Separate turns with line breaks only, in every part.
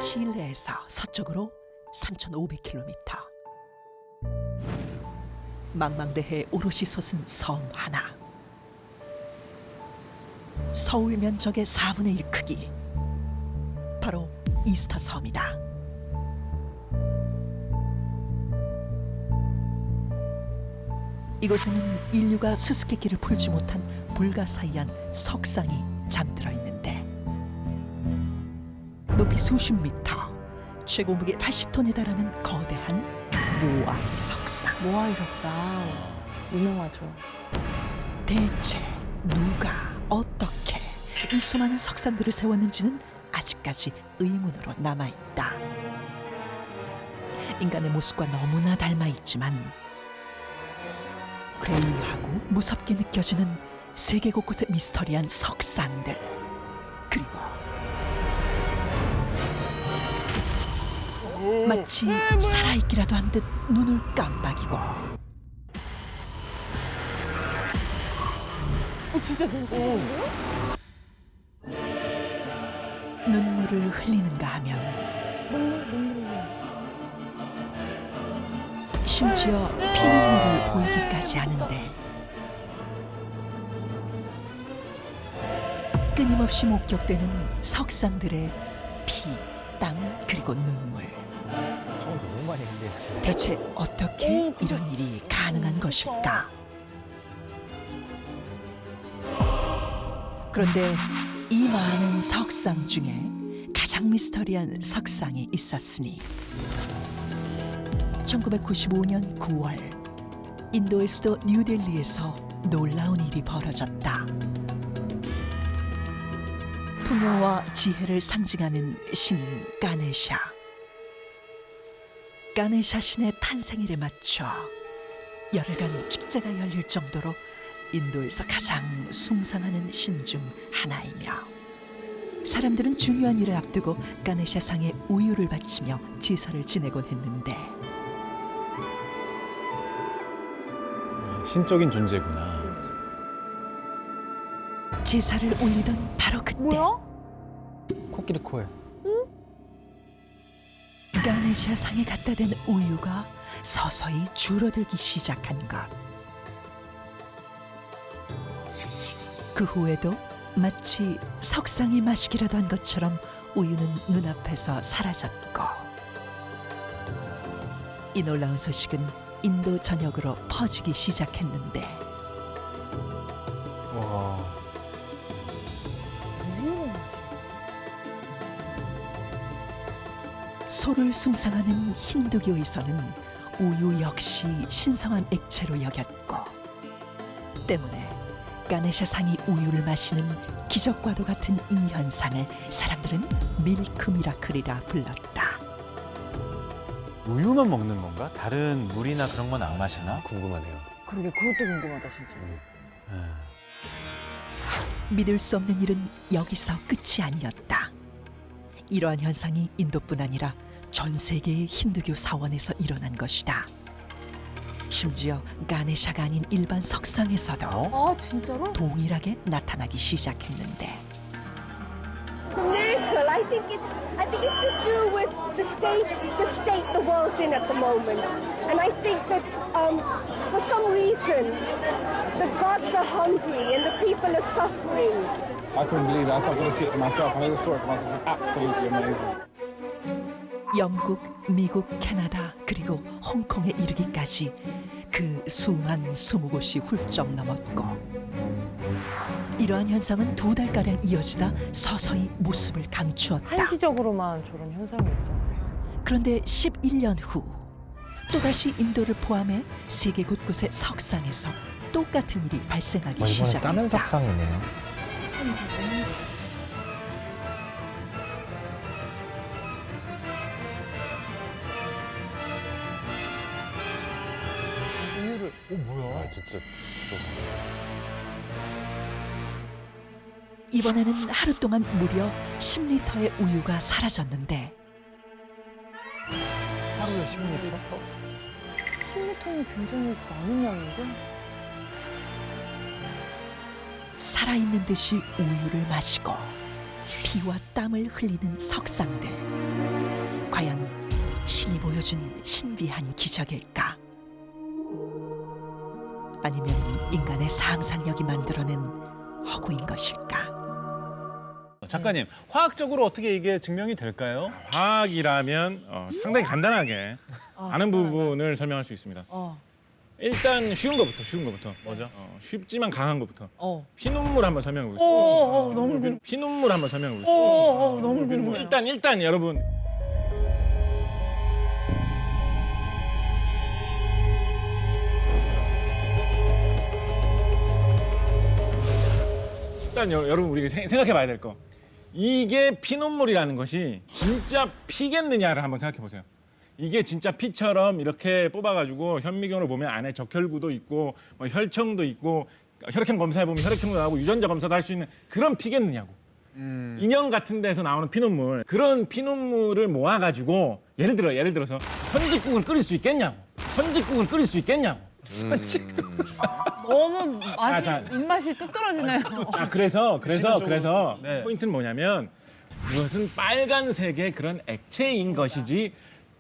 칠레에서 서쪽으로 3,500km. 망망대해에 오롯이 솟은 섬 하나. 서울 면적의 4분의 1 크기. 바로 이스터 섬이다. 이곳에는 인류가 수수께끼를 풀지 못한 불가사의한 석상이 잠들어 있는데, 높이 수십 미터, 최고 무게 80톤에 달하는 거대한 모아이 석상.
모아이 석상 유명하죠.
대체 누가 어떻게 이 수많은 석상들을 세웠는지는 아직까지 의문으로 남아있다. 인간의 모습과 너무나 닮아있지만 괴이하고 무섭게 느껴지는 세계 곳곳의 미스터리한 석상들, 그리고 마치 살아있기라도 한 듯 눈을 깜빡이고
진짜 눈물인데요?
눈물을 흘리는가 하면
눈물.
심지어 피눈물을 보이기까지 하는데, 끊임없이 목격되는 석상들의 피, 땀, 그리고 눈물.
너무 많이 흘리네.
대체 어떻게 이런 일이 가능한 것일까? 그런데 이 많은 석상 중에 가장 미스터리한 석상이 있었으니 1995년 9월 인도의 수도 뉴델리에서 놀라운 일이 벌어졌다. 풍요와 지혜를 상징하는 신 가네샤. 가네샤 신의 탄생일에 맞춰 열흘간 축제가 열릴 정도로 인도에서 가장 숭상하는 신 중 하나이며, 사람들은 중요한 일을 앞두고 가네샤 상에 우유를 바치며 제사를 지내곤 했는데,
신적인 존재구나.
제사를 올리던 바로 그때
뭐야?
코끼리 코에.
가네샤 상에 갖다 댄 우유가 서서히 줄어들기 시작한 것. 그 후에도 마치 석상이 마시기라도 한 것처럼 우유는 눈앞에서 사라졌고, 이 놀라운 소식은 인도 전역으로 퍼지기 시작했는데,
와.
소를 숭상하는 힌두교에서는 우유 역시 신성한 액체로 여겼고, 때문에 가네샤 상이 우유를 마시는 기적과도 같은 이 현상을 사람들은 밀크 미라클이라 불렀다.
우유만 먹는 건가? 다른 물이나 그런 건 안 마시나? 궁금하네요.
그러게 그것도 궁금하다 진짜.
믿을 수 없는 일은 여기서 끝이 아니었다. 이러한 현상이 인도뿐 아니라 전 세계의 힌두교 사원에서 일어난 것이다. 심지어 가네샤가 아닌 일반 석상에서도
아 진짜로?
동일하게 나타나기 시작했는데,
It's a miracle. I think it's to do with the state the world's in at the moment. And I think that for some reason the gods are hungry and the people are suffering.
I couldn't believe it. I thought I was going to see it for myself, and I just saw it for myself. It's absolutely amazing.
영국, 미국, 캐나다, 그리고 홍콩에 이르기까지 그 수만 20곳이 훌쩍 넘었고, 이러한 현상은 2달가량 이어지다 서서히 모습을 감추었다.
한시적으로만 저런 현상이 있었네.
그런데 11년 후 또다시 인도를 포함해 세계 곳곳의 석상에서 똑같은 일이 발생하기
이번엔
시작했다.
다른 석상이네요.
우유를
뭐야? 진짜.
이번에는 하루 동안 무려 10리터의 우유가 사라졌는데,
하루에 10리터?
10리터는 굉장히 많은 양인데?
살아있는 듯이 우유를 마시고 피와 땀을 흘리는 석상들. 과연 신이 보여준 신비한 기적일까? 아니면 인간의 상상력이 만들어낸 허구인 것일까?
작가님, 화학적으로 어떻게 이게 증명이 될까요?
화학이라면 상당히 간단하게 아는 부분을 설명할 수 있습니다. 일단 쉬운 거부터.
뭐죠?
쉽지만 강한 거부터.
어.
피눈물 한번 설명해 보겠습니다.
너무 궁금.
피눈물 한번 설명해 보겠습니다.
너무 궁금해.
일단 여러분 여러분 우리가 생각해 봐야 될 거. 이게 피눈물이라는 것이 진짜 피겠느냐를 한번 생각해 보세요. 이게 진짜 피처럼 이렇게 뽑아가지고 현미경으로 보면 안에 적혈구도 있고 뭐 혈청도 있고 혈액형 검사해 보면 혈액형도 나오고 유전자 검사도 할 수 있는 그런 피겠느냐고. 인형 같은 데서 나오는 피눈물, 그런 피눈물을 모아가지고 예를 들어서 선짓국을 끓일 수 있겠냐고.
너무 맛이
자.
입맛이 뚝 떨어지네요.
자, 그래서
네.
포인트는 뭐냐면 이것은 빨간색의 그런 액체인 것이지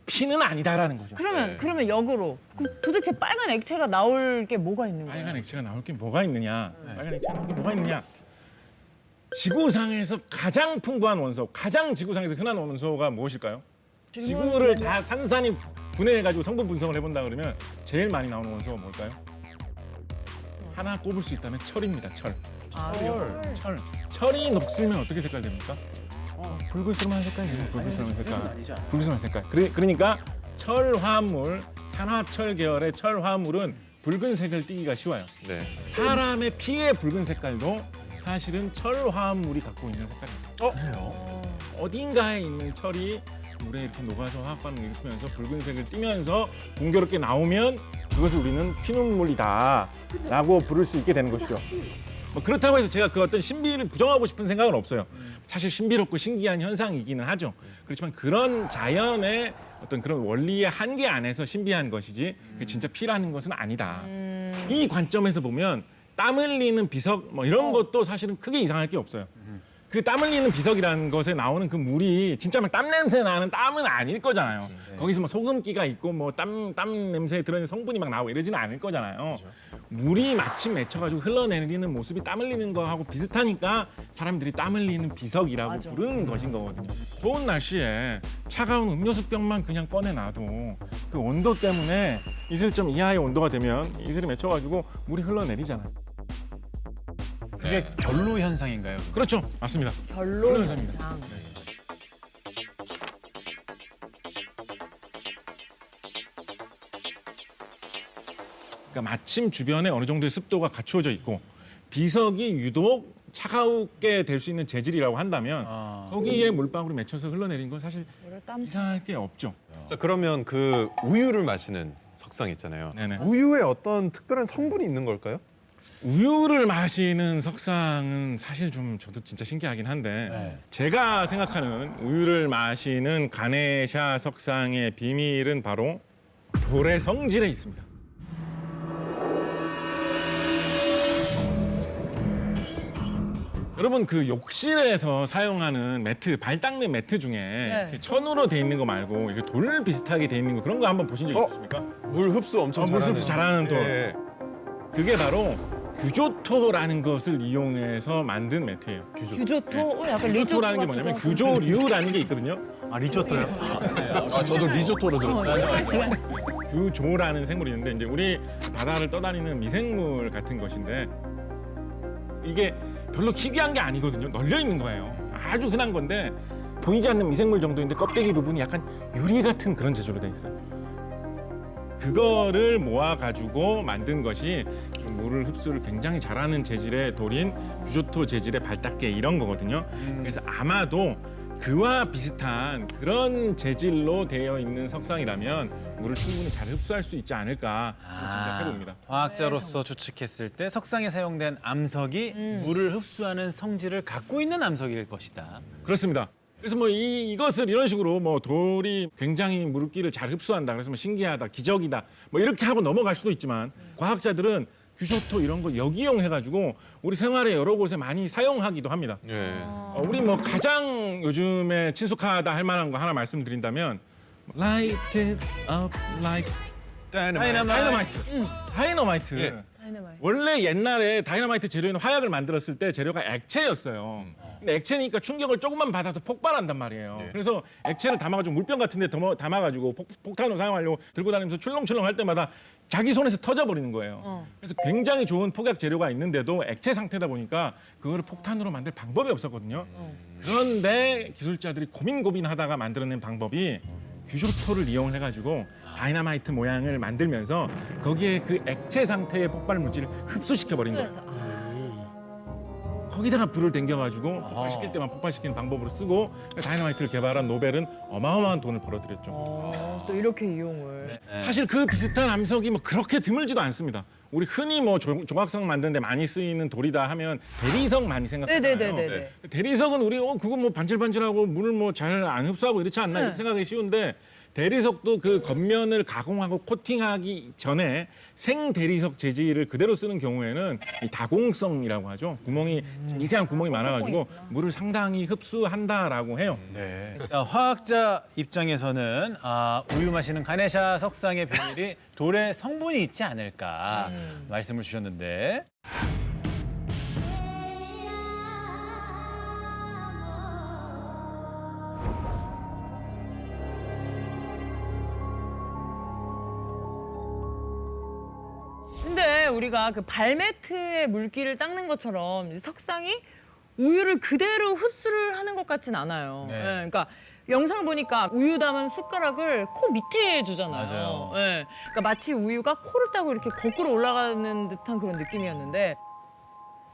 피는 아니다라는 거죠.
그러면 역으로 도대체 빨간 액체가 나올 게 뭐가 있는 거예요?
빨간 액체가 나올 게 뭐가 있느냐? 빨간 액체가 나올 게 뭐가 있느냐? 지구상에서 가장 풍부한 원소, 가장 지구상에서 흔한 원소가 무엇일까요? 지구를 다 산산이 분해해가지고 성분 분석을 해본다 그러면 제일 많이 나오는 원소가 뭘까요? 하나 꼽을 수 있다면 철입니다. 철. 철이 녹슬면 어떻게 색깔 됩니까? 붉을수록한 색깔이죠. 붉을수록한 색깔. 그러니까 철화합물, 산화철 계열의 철화합물은 붉은색을 띠기가 쉬워요.
네.
사람의 피의 붉은 색깔도 사실은 철화합물이 갖고 있는 색깔입니다.
그래요?
어딘가에 있는 철이 물에 이렇게 녹아서 화학 반응을 일으키면서 붉은색을 띠면서 공교롭게 나오면 그것을 우리는 피눈물이다라고 부를 수 있게 되는 것이죠. 뭐 그렇다고 해서 제가 그 어떤 신비를 부정하고 싶은 생각은 없어요. 사실 신비롭고 신기한 현상이기는 하죠. 그렇지만 그런 자연의 어떤 그런 원리의 한계 안에서 신비한 것이지 그게 진짜 피라는 것은 아니다. 이 관점에서 보면 땀 흘리는 비석 뭐 이런 것도 사실은 크게 이상할 게 없어요. 그 땀 흘리는 비석이라는 것에 나오는 그 물이 진짜 막 땀 냄새 나는 땀은 아닐 거잖아요. 거기서 뭐 소금기가 있고 뭐 땀 냄새에 들어있는 성분이 막 나오고 이러지는 않을 거잖아요. 물이 마침 맺혀가지고 흘러내리는 모습이 땀 흘리는 거하고 비슷하니까 사람들이 땀 흘리는 비석이라고 부르는 것인 거거든요. 더운 날씨에 차가운 음료수병만 그냥 꺼내놔도 그 온도 때문에 이슬점 이하의 온도가 되면 이슬이 맺혀가지고 물이 흘러내리잖아요.
그게 결로 현상인가요?
그렇죠. 맞습니다.
별로
현상입니다.
현상.
그러니까 마침 주변에 어느 정도의 습도가 갖추어져 있고 비석이 유독 차가우게 될 수 있는 재질이라고 한다면 거기에 물방울이 맺혀서 흘러내린 건 사실 이상할 게 없죠.
자, 그러면 그 우유를 마시는 석상 있잖아요.
네네.
우유에 어떤 특별한 성분이 있는 걸까요?
우유를 마시는 석상은 사실 좀 저도 진짜 신기하긴 한데
네.
제가 생각하는 우유를 마시는 가네샤 석상의 비밀은 바로 돌의 성질에 있습니다. 여러분 그 욕실에서 사용하는 매트, 발 닦는 매트 중에 이렇게 천으로 돼 있는 거 말고 이렇게 돌 비슷하게 돼 있는 거 그런 거 한번 보신 적 있으십니까?
물 흡수 엄청
물
잘하는.
흡수 잘하는 돌.
예.
그게 바로 규조토라는 것을 이용해서 만든 매트예요.
규조토? 약간 리조토
규조토라는 게 뭐냐면
같기도
규조류라는 게 있거든요.
아, 리조또요?
아, 저도 리조또로 들었어요.
규조라는 생물이 있는데 이제 우리 바다를 떠다니는 미생물 같은 것인데 이게 별로 희귀한 게 아니거든요. 널려 있는 거예요. 아주 흔한 건데 보이지 않는 미생물 정도인데 껍데기 부분이 약간 유리 같은 그런 재질로 돼 있어요. 그거를 모아가지고 만든 것이 물을 흡수를 굉장히 잘하는 재질의 돌인 규조토 재질의 발닦개 이런 거거든요. 그래서 아마도 그와 비슷한 그런 재질로 되어 있는 석상이라면 물을 충분히 잘 흡수할 수 있지 않을까 짐작해봅니다.
화학자로서 추측했을 때 석상에 사용된 암석이 물을 흡수하는 성질을 갖고 있는 암석일 것이다.
그렇습니다. 그래서 뭐 이것을 이런 식으로 뭐 돌이 굉장히 물기를 잘 흡수한다. 그래서 뭐 신기하다, 기적이다. 뭐 이렇게 하고 넘어갈 수도 있지만 과학자들은 규쇼토 이런 거 역이용해가지고 우리 생활에 여러 곳에 많이 사용하기도 합니다.
예.
우리 뭐 가장 요즘에 친숙하다 할 만한 거 하나 말씀드린다면 Light it up like 다이너마이트. 다이너마이트.
예.
다이너마이트.
원래 옛날에 다이너마이트 재료는 화약을 만들었을 때 재료가 액체였어요. 근데 액체니까 충격을 조금만 받아서 폭발한단 말이에요.
예.
그래서 액체를 담아가지고 물병 같은 데 담아가지고 폭탄으로 사용하려고 들고 다니면서 출렁출렁 할 때마다 자기 손에서 터져버리는 거예요. 그래서 굉장히 좋은 폭약 재료가 있는데도 액체 상태다 보니까 그거를 폭탄으로 만들 방법이 없었거든요. 그런데 기술자들이 고민하다가 만들어낸 방법이 규쇼토를 이용을 해가지고 다이너마이트 모양을 만들면서 거기에 그 액체 상태의 폭발 물질을 흡수시켜버린 거예요. 거기다가 불을 댕겨가지고 폭발시킬 때만 폭발시키는 방법으로 쓰고 다이너마이트를 개발한 노벨은 어마어마한 돈을 벌어들였죠.
또 이렇게 이용을.
사실 그 비슷한 암석이 뭐 그렇게 드물지도 않습니다. 우리 흔히 뭐 조각상 만드는데 많이 쓰이는 돌이다 하면 대리석 많이 생각하잖아요.
네네네네.
대리석은 우리 그거 뭐 반질반질하고 물을 뭐 잘 안 흡수하고 이렇지 않나 이렇게 생각하기 쉬운데 대리석도 그 겉면을 가공하고 코팅하기 전에 생 대리석 재질을 그대로 쓰는 경우에는 이 다공성이라고 하죠. 구멍이 미세한 구멍이 많아가지고 물을 상당히 흡수한다라고 해요.
네. 자, 화학자 입장에서는 우유 마시는 가네샤 석상의 비밀이 돌에 성분이 있지 않을까 말씀을 주셨는데
근데 우리가 그 발매트에 물기를 닦는 것처럼 석상이 우유를 그대로 흡수를 하는 것 같진 않아요.
네.
예, 그러니까 영상을 보니까 우유 담은 숟가락을 코 밑에 주잖아요.
맞아요.
예, 그러니까 마치 우유가 코를 따고 이렇게 거꾸로 올라가는 듯한 그런 느낌이었는데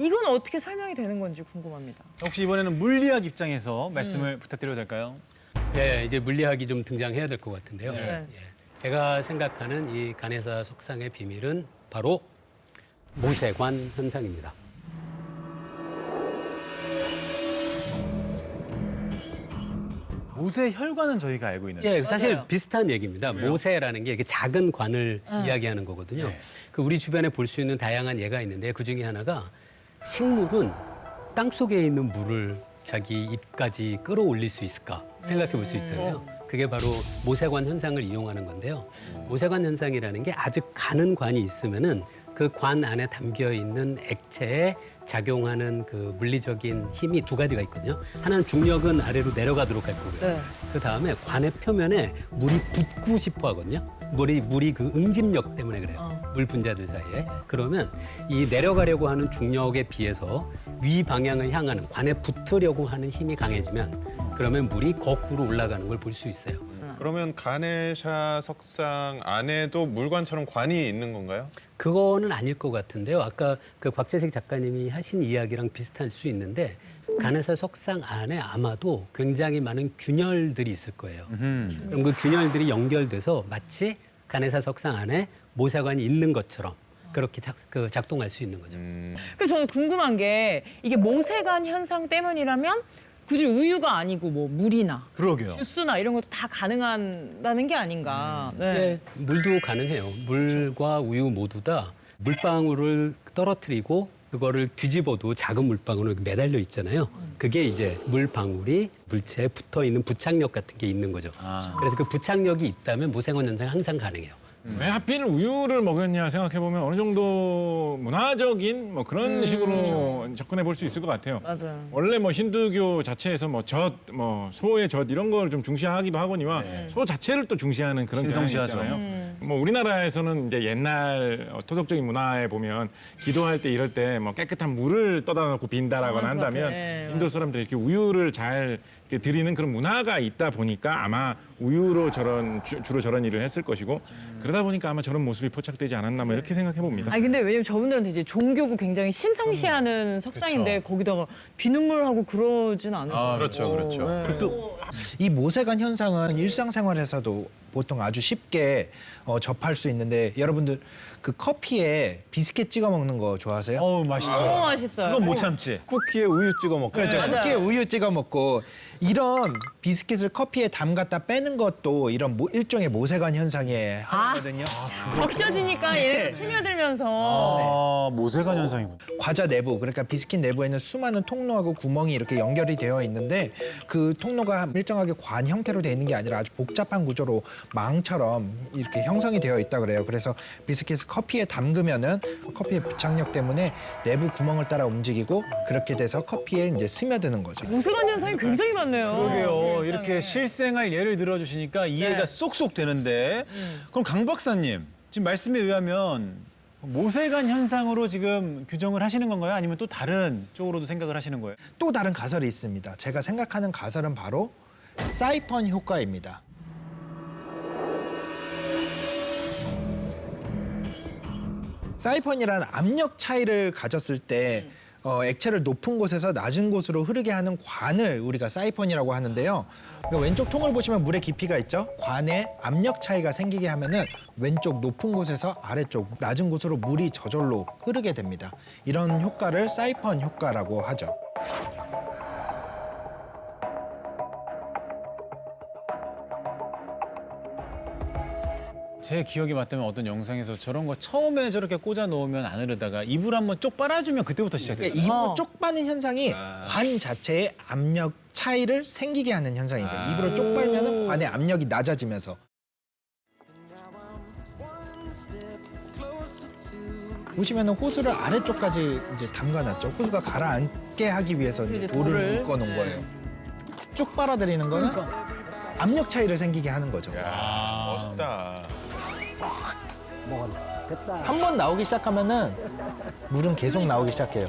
이건 어떻게 설명이 되는 건지 궁금합니다.
혹시 이번에는 물리학 입장에서 말씀을 부탁드려도 될까요?
예, 이제 물리학이 좀 등장해야 될 것 같은데요.
네.
예. 제가 생각하는 이 가네사 석상의 비밀은 바로 모세관 현상입니다.
모세 혈관은 저희가 알고 있는데
예, 사실
맞아요.
비슷한 얘기입니다. 모세라는 게 이렇게 작은 관을 이야기하는 거거든요. 그 우리 주변에 볼 수 있는 다양한 예가 있는데 그 중에 하나가 식물은 땅 속에 있는 물을 자기 입까지 끌어올릴 수 있을까 생각해 볼 수 있잖아요. 그게 바로 모세관 현상을 이용하는 건데요. 모세관 현상이라는 게 아주 가는 관이 있으면은 그 관 안에 담겨 있는 액체에 작용하는 그 물리적인 힘이 두 가지가 있거든요. 하나는 중력은 아래로 내려가도록 할 거고요.
네.
그 다음에 관의 표면에 물이 붙고 싶어 하거든요. 물이 그 응집력 때문에 그래요. 물 분자들 사이에. 그러면 이 내려가려고 하는 중력에 비해서 위 방향을 향하는 관에 붙으려고 하는 힘이 강해지면 그러면 물이 거꾸로 올라가는 걸 볼 수 있어요.
그러면 가네샤 석상 안에도 물관처럼 관이 있는 건가요?
그거는 아닐 것 같은데요. 아까 그 곽재식 작가님이 하신 이야기랑 비슷할 수 있는데 가네사 석상 안에 아마도 굉장히 많은 균열들이 있을 거예요. 그럼 그 균열들이 연결돼서 마치 가네사 석상 안에 모세관이 있는 것처럼 그렇게 작동할 수 있는 거죠.
그럼 저는 궁금한 게 이게 모세관 현상 때문이라면 굳이 우유가 아니고 뭐 물이나
그러게요.
주스나 이런 것도 다 가능하다는 게 아닌가. 네.
네, 물도 가능해요. 물과 우유 모두 다 물방울을 떨어뜨리고 그거를 뒤집어도 작은 물방울은 매달려 있잖아요. 그게 이제 물방울이 물체에 붙어 있는 부착력 같은 게 있는 거죠. 그래서 그 부착력이 있다면 모세관 현상이 항상 가능해요.
왜 하필 우유를 먹였냐 생각해보면 어느 정도 문화적인 뭐 그런 식으로 접근해 볼 수 있을 것 같아요.
맞아요.
원래 뭐 힌두교 자체에서 뭐 소의 젖 이런 걸 좀 중시하기도 하거니와 소 자체를 또 중시하는 그런 경향이
신성시하죠.
있잖아요. 뭐 우리나라에서는 이제 옛날 토속적인 문화에 보면 기도할 때 이럴 때 뭐 깨끗한 물을 떠다 놓고 빈다라거나
성화수
한다면
같아. 예.
인도 사람들이 이렇게 우유를 잘 이렇게 드리는 그런 문화가 있다 보니까 아마 우유로 주로 저런 일을 했을 것이고 그러다 보니까 아마 저런 모습이 포착되지 않았나 뭐 이렇게 생각해 봅니다.
아니 근데 왜냐면 저분들한테 이제 종교고 굉장히 신성시하는 석상인데 거기다가 비눗물하고 그러진 않을 것 같아요.
그렇죠, 그렇죠.
네.
또
이 모세관 현상은 일상생활에서도 보통 아주 쉽게 접할 수 있는데 여러분들 그 커피에 비스켓 찍어 먹는 거 좋아하세요?
어우, 맛있죠.
너무 맛있어요.
그건 못 참지.
쿠키에 우유 찍어 먹고.
그렇죠.
맞아요.
커피에 우유 찍어 먹고 이런 비스켓을 커피에 담갔다 빼는 것도 이런 일종의 모세관 현상에 하거든요.
적셔지니까 얘네가 스며들면서
아, 모세관 현상이군.
과자 내부, 그러니까 비스킷 내부에는 수많은 통로하고 구멍이 이렇게 연결이 되어 있는데 그 통로가 일정하게 관 형태로 되어 있는 게 아니라 아주 복잡한 구조로 망처럼 이렇게 형성이 되어 있다 그래요. 그래서 비스킷을 커피에 담그면은 커피의 부착력 때문에 내부 구멍을 따라 움직이고 그렇게 돼서 커피에 이제 스며드는 거죠.
모세관 현상이 굉장히 많네요.
그러게요.
일상에.
이렇게 실생활 예를 들어주시니까 이해가
네.
쏙쏙 되는데 그럼 강 박사님 지금 말씀에 의하면 모세관 현상으로 지금 규정을 하시는 건가요? 아니면 또 다른 쪽으로도 생각을 하시는 거예요?
또 다른 가설이 있습니다. 제가 생각하는 가설은 바로 사이펀 효과입니다. 사이펀이란 압력 차이를 가졌을 때 액체를 높은 곳에서 낮은 곳으로 흐르게 하는 관을 우리가 사이펀이라고 하는데요. 그러니까 왼쪽 통을 보시면 물의 깊이가 있죠. 관에 압력 차이가 생기게 하면은 왼쪽 높은 곳에서 아래쪽 낮은 곳으로 물이 저절로 흐르게 됩니다. 이런 효과를 사이펀 효과라고 하죠.
제 기억이 맞다면 어떤 영상에서 저런 거 처음에 저렇게 꽂아 놓으면 안 흐르다가 입을 한번 쪽 빨아주면 그때부터 시작돼요.
그러니까 입으로 쪽 빠는 현상이 관 자체의 압력 차이를 생기게 하는 현상이거든요. 입으로 쪽 빨면은 관의 압력이 낮아지면서. 보시면 호수를 아래쪽까지 이제 담가놨죠. 호수가 가라앉게 하기 위해서 이제 돌을 묶어놓은 거예요. 쭉 빨아들이는 거는 압력 차이를 생기게 하는 거죠.
야, 멋있다.
한 번 나오기 시작하면은 물은 계속 나오기 시작해요.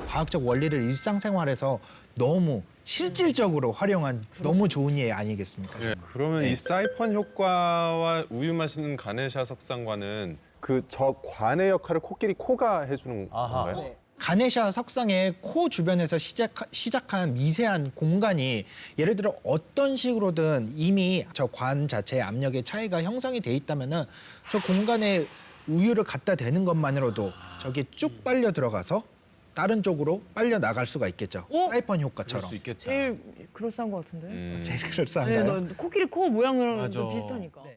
과학적 원리를 일상생활에서 너무 실질적으로 활용한 너무 좋은 예 아니겠습니까?
예, 그러면 이 사이펀 효과와 우유 마시는 가네샤 석상과는 그 저 관의 역할을 코끼리 코가 해주는 건가요?
가네샤 석상의 코 주변에서 시작한 미세한 공간이 예를 들어 어떤 식으로든 이미 저 관 자체의 압력의 차이가 형성이 돼 있다면은 저 공간에 우유를 갖다 대는 것만으로도 저게 쭉 빨려 들어가서 다른 쪽으로 빨려 나갈 수가 있겠죠.
오?
사이펀
그럴
효과처럼.
수 있겠다.
제일 그럴싸한 것 같은데.
제일
네,
그럴싸한가요?
너 코끼리 코 모양으로
맞아.
비슷하니까.
네.